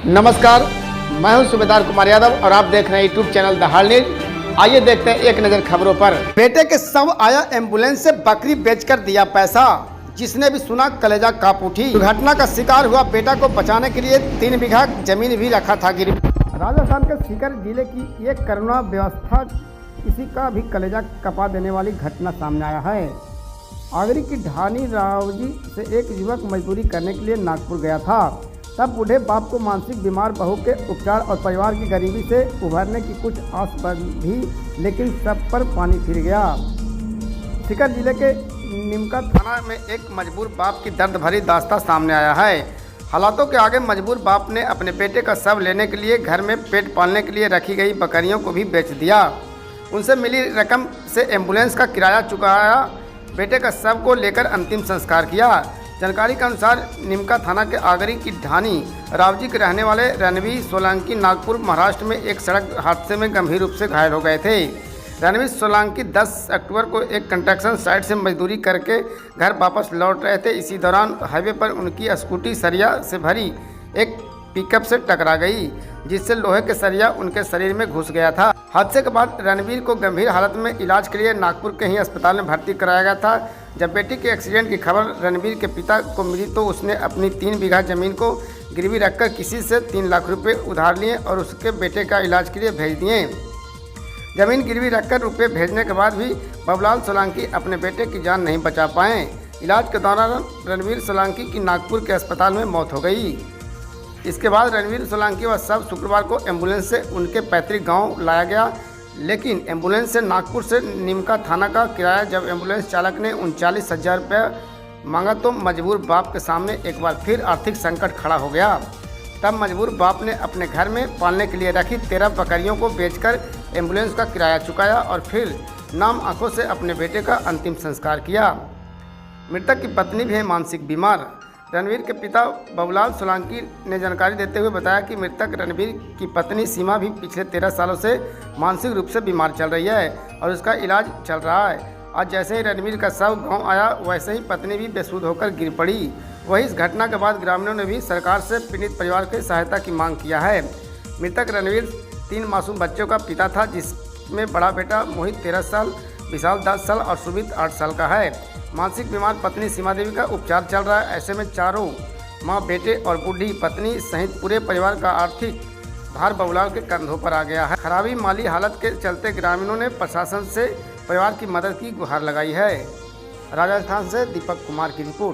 नमस्कार, मैं हूं सूबेदार कुमार यादव और आप देख रहे हैं यूट्यूब चैनल दहाड़ न्यूज। आइए देखते हैं एक नज़र खबरों पर। बेटे के शव आया एम्बुलेंस से, बकरी बेचकर दिया पैसा, जिसने भी सुना कलेजा कांप उठी। दुर्घटना का शिकार हुआ बेटा को बचाने के लिए 3 बीघा जमीन भी रखा था गिरवी। राजस्थान के सीकर जिले की एक करुणा व्यवस्था, किसी का भी कलेजा कपा देने वाली घटना सामने आया है। आगरी की ढानी रावजी से एक युवक मजदूरी करने के लिए नागपुर गया था। तब बूढ़े बाप को मानसिक बीमार बहू के उपचार और परिवार की गरीबी से उभरने की कुछ आस बंधी, लेकिन सब पर पानी फिर गया। सीकर जिले के निमका थाना में एक मजबूर बाप की दर्द भरी दास्तां सामने आया है। हालातों के आगे मजबूर बाप ने अपने बेटे का शव लेने के लिए घर में पेट पालने के लिए रखी गई बकरियों को भी बेच दिया। उनसे मिली रकम से एम्बुलेंस का किराया चुकाया, बेटे का शव को लेकर अंतिम संस्कार किया। जानकारी के अनुसार निमका थाना के आगरी की ढानी रावजी के रहने वाले रणवीर सोलंकी नागपुर महाराष्ट्र में एक सड़क हादसे में गंभीर रूप से घायल हो गए थे। रणवीर सोलंकी 10 अक्टूबर को एक कंस्ट्रक्शन साइट से मजदूरी करके घर वापस लौट रहे थे। इसी दौरान हाईवे पर उनकी स्कूटी सरिया से भरी एक पिकअप से टकरा गई, जिससे लोहे के सरिया उनके शरीर में घुस गया था। हादसे के बाद रणवीर को गंभीर हालत में इलाज के लिए नागपुर के ही अस्पताल में भर्ती कराया गया था। जब बेटी के एक्सीडेंट की खबर रणवीर के पिता को मिली तो उसने अपनी 3 बीघा जमीन को गिरवी रखकर किसी से 3 लाख रुपए उधार लिए और उसके बेटे का इलाज के लिए भेज दिए। जमीन गिरवी रखकर रुपए भेजने के बाद भी बाबूलाल सोलंकी अपने बेटे की जान नहीं बचा पाए। इलाज के दौरान रणवीर सोलंकी की नागपुर के अस्पताल में मौत हो गई। इसके बाद रणवीर सोलंकी व शव शुक्रवार को एम्बुलेंस से उनके पैतृक गांव लाया गया, लेकिन एम्बुलेंस से नागपुर से निमका थाना का किराया जब एम्बुलेंस चालक ने 39,000 रुपये मांगा तो मजबूर बाप के सामने एक बार फिर आर्थिक संकट खड़ा हो गया। तब मजबूर बाप ने अपने घर में पालने के लिए रखी 13 बकरियों को बेचकर एम्बुलेंस का किराया चुकाया और फिर नाम आंखों से अपने बेटे का अंतिम संस्कार किया। मृतक की पत्नी भी है मानसिक बीमार। रणवीर के पिता बाबूलाल सोलंकी ने जानकारी देते हुए बताया कि मृतक रणवीर की पत्नी सीमा भी पिछले 13 सालों से मानसिक रूप से बीमार चल रही है और उसका इलाज चल रहा है। आज जैसे ही रणवीर का शव गांव आया, वैसे ही पत्नी भी बेसुध होकर गिर पड़ी। वहीं इस घटना के बाद ग्रामीणों ने भी सरकार से पीड़ित परिवार की सहायता की मांग किया है। मृतक रणवीर 3 मासूम बच्चों का पिता था, जिसमें बड़ा बेटा मोहित 13 साल, विशाल 10 साल और सुमित 8 साल का है। मानसिक बीमार पत्नी सीमा देवी का उपचार चल रहा है। ऐसे में चारों माँ, बेटे और बूढ़ी पत्नी सहित पूरे परिवार का आर्थिक भार बाबूलाल के कंधों पर आ गया है। खराबी माली हालत के चलते ग्रामीणों ने प्रशासन से परिवार की मदद की गुहार लगाई है। राजस्थान से दीपक कुमार की रिपोर्ट।